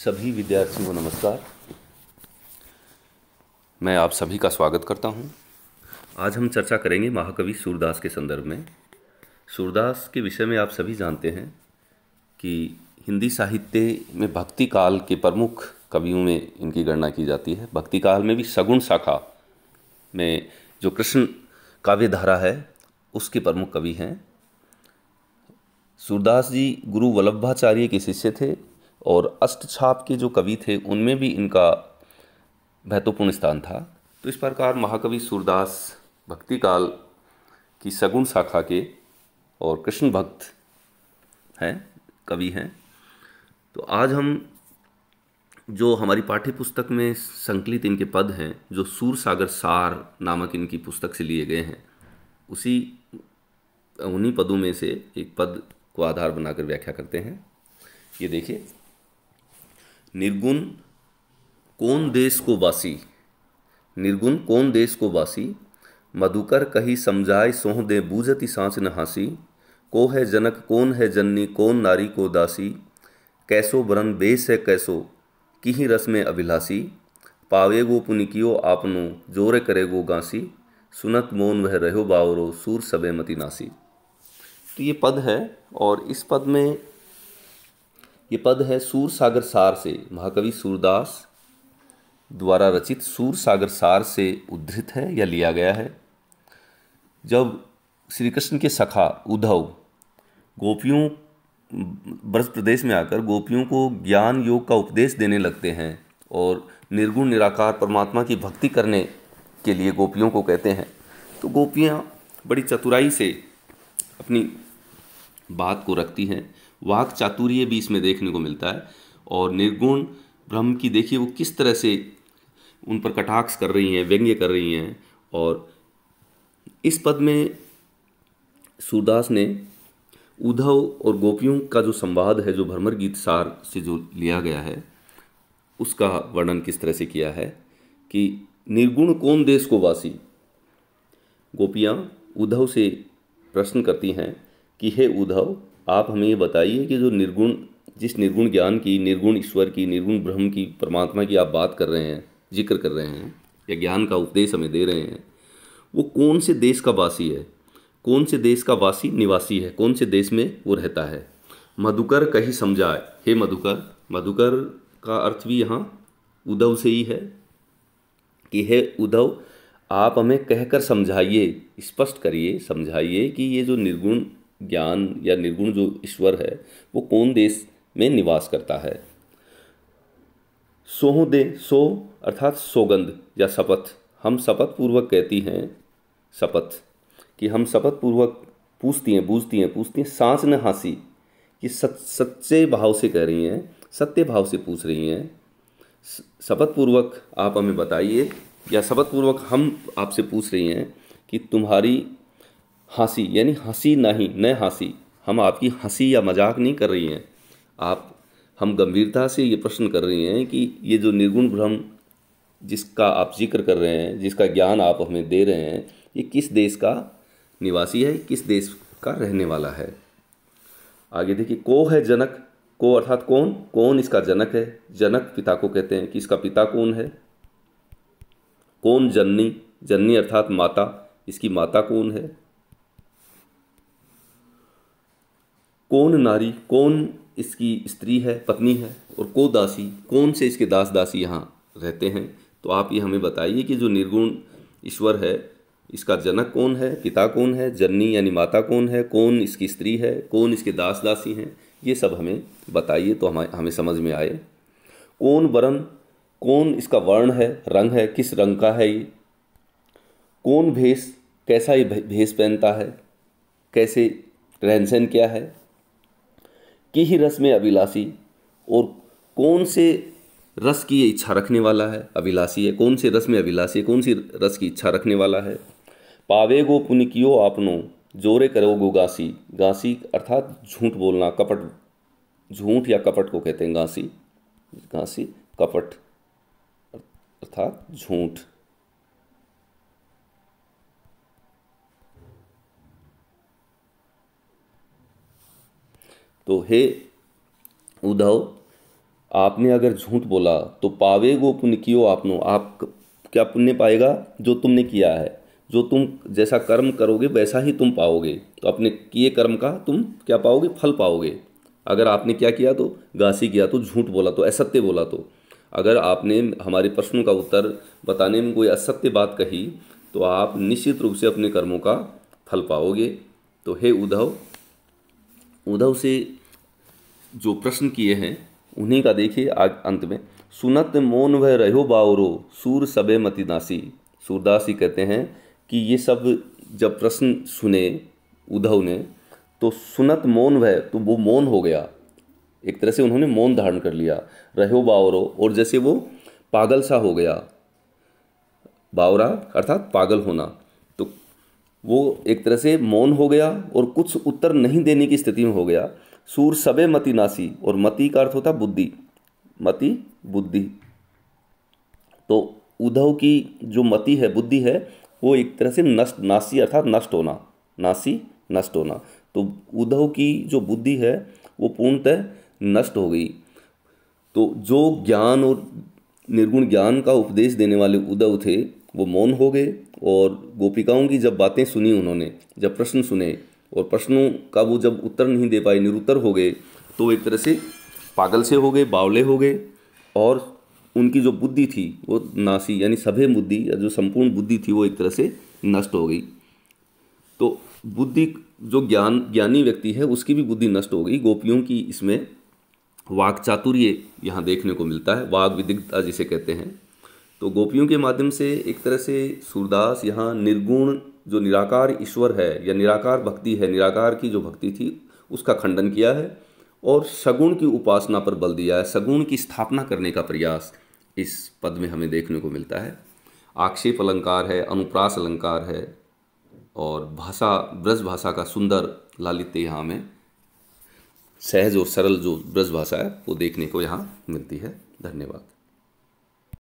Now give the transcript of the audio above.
सभी विद्यार्थियों को नमस्कार। मैं आप सभी का स्वागत करता हूं। आज हम चर्चा करेंगे महाकवि सूरदास के संदर्भ में। सूरदास के विषय में आप सभी जानते हैं कि हिंदी साहित्य में भक्ति काल के प्रमुख कवियों में इनकी गणना की जाती है। भक्ति काल में भी सगुण शाखा में जो कृष्ण काव्य धारा है उसके प्रमुख कवि हैं। सूरदास जी गुरु वल्लभाचार्य के शिष्य थे और अष्टछाप के जो कवि थे उनमें भी इनका महत्वपूर्ण स्थान था। तो इस प्रकार महाकवि सूरदास भक्ति काल की सगुण शाखा के और कृष्ण भक्त हैं, कवि हैं। तो आज हम जो हमारी पाठ्य पुस्तक में संकलित इनके पद हैं, जो सूरसागर सार नामक इनकी पुस्तक से लिए गए हैं, उन्हीं पदों में से एक पद को आधार बनाकर व्याख्या करते हैं। ये देखिए, निर्गुण कौन देश को वासी, निर्गुण कौन देश को वासी, मधुकर कही समझाए सोह दे बूझती सांस न हासी, को है जनक कौन है जननी कौन नारी को दासी, कैसो बरन बेस है कैसो किही रस में अभिलाषी, पावे गो पुनिकियो आपनो जोरे करे गो गांसी, सुनत मौन वह रहो बावरो सूर सबे मति नासी। तो ये पद है और इस पद में ये पद है सूरसागर सार से, महाकवि सूरदास द्वारा रचित सूरसागर सार से उद्धृत है या लिया गया है। जब श्री कृष्ण के सखा उद्धव गोपियों ब्रज प्रदेश में आकर गोपियों को ज्ञान योग का उपदेश देने लगते हैं और निर्गुण निराकार परमात्मा की भक्ति करने के लिए गोपियों को कहते हैं, तो गोपियाँ बड़ी चतुराई से अपनी बात को रखती हैं। वाक चातुर्य भी इसमें देखने को मिलता है और निर्गुण ब्रह्म की देखिए वो किस तरह से उन पर कटाक्ष कर रही हैं, व्यंग्य कर रही हैं। और इस पद में सूरदास ने उद्धव और गोपियों का जो संवाद है, जो भ्रमर गीत सार से जो लिया गया है, उसका वर्णन किस तरह से किया है कि निर्गुण कौन देश को वासी। गोपियाँ उद्धव से प्रश्न करती हैं कि हे उद्धव, आप हमें ये बताइए कि जो निर्गुण, जिस निर्गुण ज्ञान की, निर्गुण ईश्वर की, निर्गुण ब्रह्म की, परमात्मा की आप बात कर रहे हैं, जिक्र कर रहे हैं या ज्ञान का उपदेश हमें दे रहे हैं, वो कौन से देश का वासी है, कौन से देश का वासी निवासी है, कौन से देश में वो रहता है। मधुकर कही समझाए, हे मधुकर, मधुकर का अर्थ भी यहाँ उद्धव से ही है कि हे उद्धव, आप हमें कहकर समझाइए, स्पष्ट करिए, समझाइए कि ये जो निर्गुण ज्ञान या निर्गुण जो ईश्वर है वो कौन देश में निवास करता है। सोह दे, सो अर्थात सौगंध या शपथ, हम शपथ पूर्वक कहती हैं, शपथ कि हम शपथ पूर्वक पूछती हैं, सांस न हासी, कि सच्चे भाव से कह रही हैं, सत्य भाव से पूछ रही हैं। शपथ पूर्वक आप हमें बताइए, या शपथ पूर्वक हम आपसे पूछ रही हैं कि तुम्हारी हंसी, यानी हंसी नहीं, न हंसी, हम आपकी हंसी या मजाक नहीं कर रही हैं, हम गंभीरता से ये प्रश्न कर रही हैं कि ये जो निर्गुण ब्रह्म जिसका आप जिक्र कर रहे हैं, जिसका ज्ञान आप हमें दे रहे हैं, ये किस देश का निवासी है, किस देश का रहने वाला है। आगे देखिए, को है जनक, को अर्थात कौन, कौन इसका जनक है। जनक पिता को कहते हैं कि इसका पिता कौन है। कौन जननी, जननी अर्थात माता, इसकी माता कौन है। कौन नारी, कौन इसकी स्त्री है, पत्नी है। और को दासी, कौन से इसके दास दासी यहाँ रहते हैं। तो आप ये हमें बताइए कि जो निर्गुण ईश्वर है इसका जनक कौन है, पिता कौन है, जननी यानी माता कौन है, कौन इसकी स्त्री है, कौन इसके दास दासी हैं, ये सब हमें बताइए तो हमें समझ में आए। कौन वर्ण, कौन इसका वर्ण है, रंग है, किस रंग का है ये। कौन भेष, कैसा ये भेष पहनता है, कैसे रहन सहन क्या है। की ही रस में अभिलाषी, और कौन से रस की ये इच्छा रखने वाला है, अभिलाषी है, कौन से रस में अभिलाषी है, कौन सी रस की इच्छा रखने वाला है। पावे गो पुनिकियो आपनो जोरे करो गो गासी, गासी अर्थात झूठ बोलना, कपट, झूठ या कपट को कहते हैं गासी, गासी कपट अर्थात झूठ। तो हे उद्धव, आपने अगर झूठ बोला तो पावेगो पुण्य कियो आपनो, आप क्या पुण्य पाएगा? जो तुमने किया है, जो तुम जैसा कर्म करोगे वैसा ही तुम पाओगे। तो अपने किए कर्म का तुम क्या पाओगे? फल पाओगे। अगर आपने क्या किया तो घासी किया, तो झूठ बोला, तो असत्य बोला, तो अगर आपने हमारे प्रश्नों का उत्तर बताने में कोई असत्य बात कही तो आप निश्चित रूप से अपने कर्मों का फल पाओगे। तो हे उद्धव, उद्धव से जो प्रश्न किए हैं उन्हीं का देखिए आज अंत में। सुनत मौन वह रहो बावरो, सूर सबे मति नासी। सूरदास जी कहते हैं कि ये सब जब प्रश्न सुने उद्धव ने तो सुनत मौन वह, तो वो मौन हो गया, एक तरह से उन्होंने मौन धारण कर लिया। रहो बावरो, और जैसे वो पागल सा हो गया, बावरा अर्थात पागल होना, तो वो एक तरह से मौन हो गया और कुछ उत्तर नहीं देने की स्थिति में हो गया। सूर सबे मति नासी, और मति का अर्थ होता बुद्धि, मति बुद्धि। तो उद्धव की जो मति है, बुद्धि है, वो एक तरह से नष्ट, नासी अर्थात नष्ट होना, नासी नष्ट होना। तो उद्धव की जो बुद्धि है वो पूर्णतः नष्ट हो गई। तो जो ज्ञान और निर्गुण ज्ञान का उपदेश देने वाले उद्धव थे वो मौन हो गए, और गोपिकाओं की जब बातें सुनी उन्होंने, जब प्रश्न सुने और प्रश्नों का वो जब उत्तर नहीं दे पाए, निरुत्तर हो गए, तो एक तरह से पागल से हो गए, बावले हो गए, और उनकी जो बुद्धि थी वो नासी यानी सभे बुद्धि या जो संपूर्ण बुद्धि थी वो एक तरह से नष्ट हो गई। तो बुद्धि, जो ज्ञानी व्यक्ति है उसकी भी बुद्धि नष्ट हो गई। गोपियों की इसमें वाक चातुर्य यहाँ देखने को मिलता है, वाग विदिग्धता जिसे कहते हैं। तो गोपियों के माध्यम से एक तरह से सूरदास यहाँ निर्गुण जो निराकार ईश्वर है या निराकार भक्ति है, निराकार की जो भक्ति थी उसका खंडन किया है और सगुण की उपासना पर बल दिया है। सगुण की स्थापना करने का प्रयास इस पद में हमें देखने को मिलता है। आक्षेप अलंकार है, अनुप्रास अलंकार है, और भाषा, ब्रज भाषा का सुंदर लालित्य यहाँ में, सहज और सरल जो ब्रज भाषा है वो देखने को यहाँ मिलती है। धन्यवाद।